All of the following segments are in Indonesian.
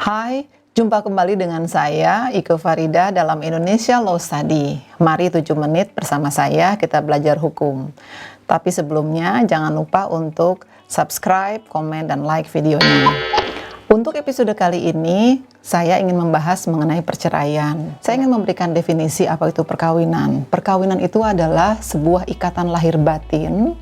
Hai, jumpa kembali dengan saya Ike Farida dalam Indonesia Law Study. Mari 7 menit bersama saya kita belajar hukum. Tapi sebelumnya jangan lupa untuk subscribe, komen, dan like videonya. Untuk episode kali ini, saya ingin membahas mengenai perceraian. Saya ingin memberikan definisi apa itu perkawinan. Perkawinan itu adalah sebuah ikatan lahir batin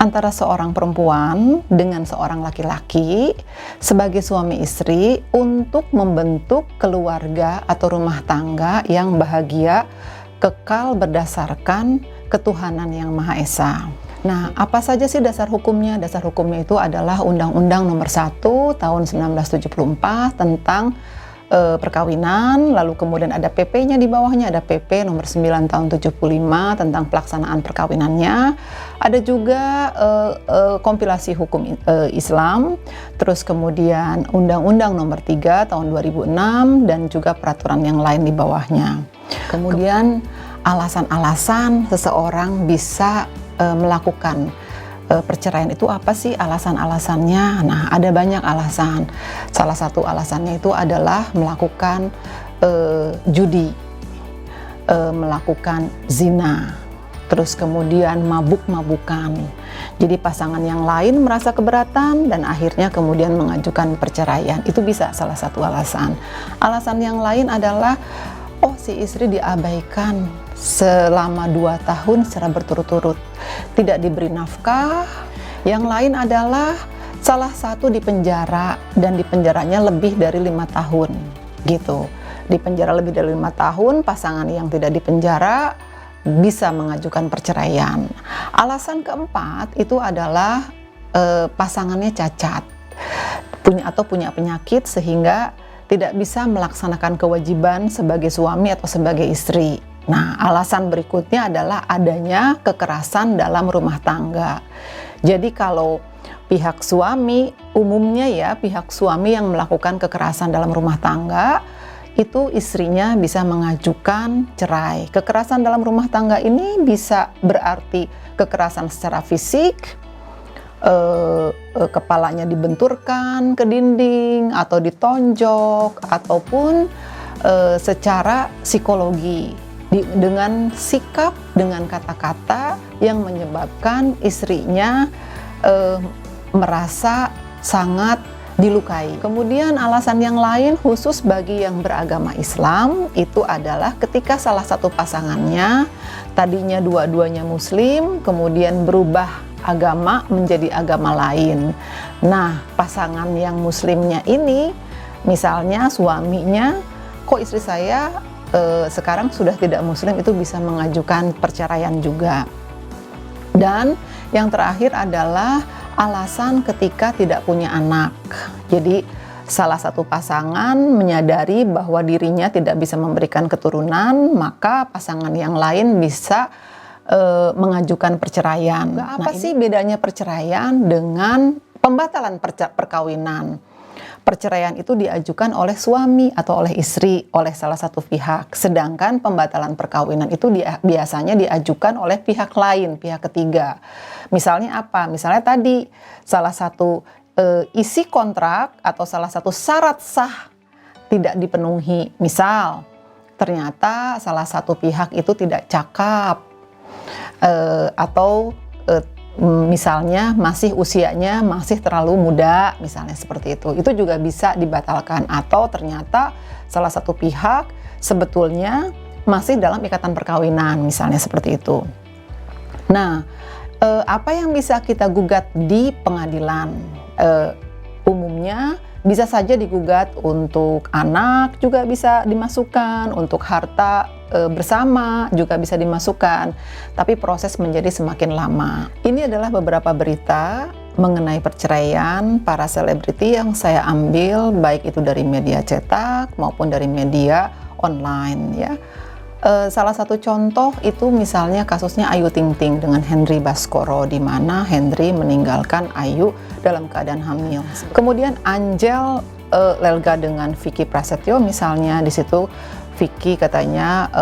antara seorang perempuan dengan seorang laki-laki sebagai suami istri untuk membentuk keluarga atau rumah tangga yang bahagia, kekal berdasarkan ketuhanan yang Maha Esa. Nah, apa saja sih dasar hukumnya? Dasar hukumnya itu adalah Undang-Undang Nomor 1 Tahun 1974 tentang perkawinan, lalu kemudian ada PP-nya di bawahnya, ada PP nomor 9 tahun 75 tentang pelaksanaan perkawinannya, ada juga kompilasi hukum Islam, terus kemudian Undang-Undang nomor 3 tahun 2006 dan juga peraturan yang lain di bawahnya. Kemudian alasan-alasan seseorang bisa melakukan perceraian itu apa sih alasan-alasannya? Nah, ada banyak alasan. Salah satu alasannya itu adalah melakukan judi, melakukan zina, terus kemudian mabuk-mabukan. Jadi pasangan yang lain merasa keberatan dan akhirnya kemudian mengajukan perceraian. Itu bisa salah satu alasan. Alasan yang lain adalah si istri diabaikan selama 2 tahun secara berturut-turut, tidak diberi nafkah. Yang lain adalah salah satu di penjara dan di penjaranya lebih dari 5 tahun gitu. Di penjara lebih dari 5 tahun, pasangan yang tidak di penjara bisa mengajukan perceraian. Alasan keempat itu adalah pasangannya cacat, punya penyakit sehingga tidak bisa melaksanakan kewajiban sebagai suami atau sebagai istri. Nah, alasan berikutnya adalah adanya kekerasan dalam rumah tangga. Jadi kalau pihak suami, umumnya ya pihak suami yang melakukan kekerasan dalam rumah tangga, itu istrinya bisa mengajukan cerai. Kekerasan dalam rumah tangga ini bisa berarti kekerasan secara fisik, kepalanya dibenturkan ke dinding atau ditonjok, ataupun secara psikologi dengan sikap, dengan kata-kata yang menyebabkan istrinya merasa sangat dilukai. Kemudian alasan yang lain khusus bagi yang beragama Islam itu adalah ketika salah satu pasangannya tadinya dua-duanya Muslim kemudian berubah agama menjadi agama lain. Nah, pasangan yang Muslimnya ini, misalnya suaminya, kok istri saya sekarang sudah tidak Muslim, itu bisa mengajukan perceraian juga. Dan yang terakhir adalah alasan ketika tidak punya anak. Jadi salah satu pasangan menyadari bahwa dirinya tidak bisa memberikan keturunan, maka pasangan yang lain bisa mengajukan perceraian. Apa sih bedanya perceraian dengan pembatalan perkawinan? Perceraian itu diajukan oleh suami atau oleh istri, oleh salah satu pihak. Sedangkan pembatalan perkawinan itu biasanya diajukan oleh pihak lain, pihak ketiga. Misalnya apa? Misalnya tadi salah satu isi kontrak atau salah satu syarat sah tidak dipenuhi. Misal, ternyata salah satu pihak itu tidak cakap, atau misalnya masih usianya masih terlalu muda, misalnya seperti itu juga bisa dibatalkan. Atau ternyata salah satu pihak sebetulnya masih dalam ikatan perkawinan, misalnya seperti itu. Nah, apa yang bisa kita gugat di pengadilan? Umumnya bisa saja digugat untuk anak, juga bisa dimasukkan, untuk harta bersama juga bisa dimasukkan, tapi proses menjadi semakin lama. Ini adalah beberapa berita mengenai perceraian para selebriti yang saya ambil, baik itu dari media cetak maupun dari media online ya. Salah satu contoh itu misalnya kasusnya Ayu Ting Ting dengan Henry Baskoro, di mana Henry meninggalkan Ayu dalam keadaan hamil. Kemudian Angel Lelga dengan Vicky Prasetyo, misalnya di situ Vicky katanya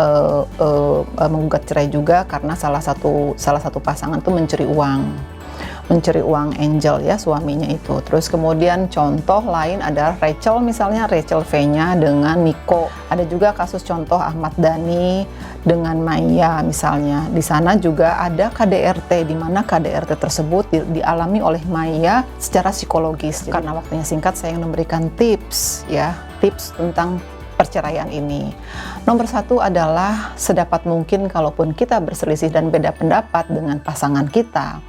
menggugat cerai juga karena salah satu pasangan tuh mencuri uang. mencuri uang Angel ya, suaminya itu. Terus kemudian contoh lain adalah Rachel, misalnya Rachel V-nya dengan Niko. Ada juga kasus contoh Ahmad Dhani dengan Maya misalnya. Di sana juga ada KDRT, di mana KDRT tersebut dialami oleh Maya secara psikologis. Karena waktunya singkat, saya ingin memberikan tips ya, tips tentang perceraian ini. Nomor satu adalah sedapat mungkin kalaupun kita berselisih dan beda pendapat dengan pasangan kita,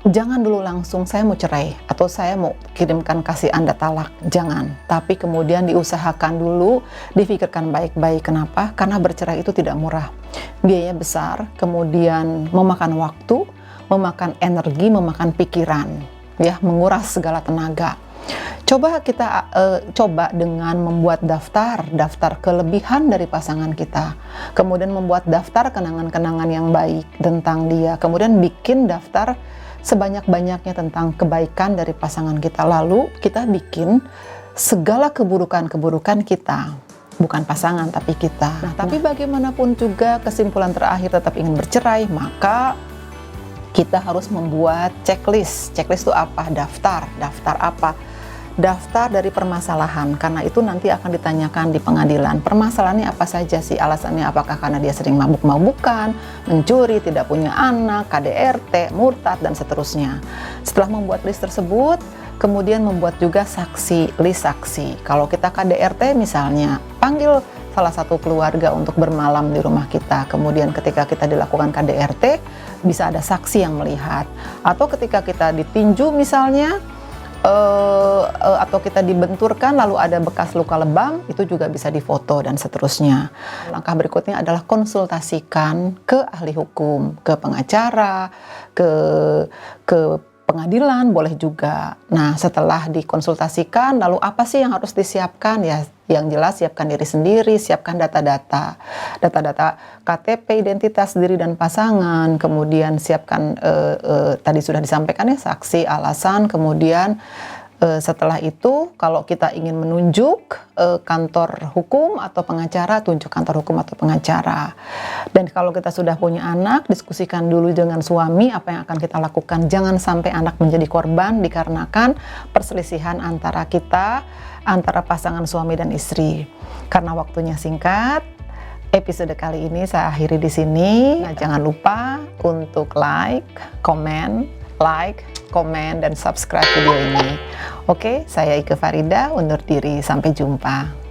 jangan dulu langsung saya mau cerai atau saya mau kirimkan kasih Anda talak, jangan. Tapi kemudian diusahakan dulu, difikirkan baik-baik. Kenapa? Karena bercerai itu tidak murah. Biayanya besar, kemudian memakan waktu, memakan energi, memakan pikiran, ya, menguras segala tenaga. Coba kita coba dengan membuat daftar kelebihan dari pasangan kita, kemudian membuat daftar kenangan-kenangan yang baik tentang dia, kemudian bikin daftar sebanyak-banyaknya tentang kebaikan dari pasangan kita, lalu kita bikin segala keburukan-keburukan kita, bukan pasangan tapi kita. Nah, tapi bagaimanapun juga kesimpulan terakhir tetap ingin bercerai, maka kita harus membuat checklist. Checklist itu apa? Daftar apa? Daftar dari permasalahan, karena itu nanti akan ditanyakan di pengadilan. Permasalahannya apa saja sih? Alasannya apakah karena dia sering mabuk-mabukan, mencuri, tidak punya anak, KDRT, murtad, dan seterusnya. Setelah membuat list tersebut, kemudian membuat juga list saksi. Kalau kita KDRT misalnya, panggil salah satu keluarga untuk bermalam di rumah kita. Kemudian ketika kita dilakukan KDRT, bisa ada saksi yang melihat. Atau ketika kita ditinju misalnya, atau kita dibenturkan lalu ada bekas luka lebam, itu juga bisa difoto dan seterusnya. Langkah berikutnya adalah konsultasikan ke ahli hukum, ke pengacara, ke pengadilan boleh juga. Nah, setelah dikonsultasikan, lalu apa sih yang harus disiapkan? Ya, yang jelas siapkan diri sendiri, siapkan data-data KTP, identitas diri dan pasangan, kemudian siapkan tadi sudah disampaikan ya, saksi, alasan, kemudian setelah itu kalau kita ingin menunjuk kantor hukum atau pengacara, tunjuk kantor hukum atau pengacara. Dan kalau kita sudah punya anak, diskusikan dulu dengan suami apa yang akan kita lakukan. Jangan sampai anak menjadi korban dikarenakan perselisihan antara pasangan suami dan istri. Karena waktunya singkat, episode kali ini saya akhiri di sini. Nah, jangan lupa untuk like, komen, dan subscribe video ini. Oke, saya Ike Farida undur diri. Sampai jumpa.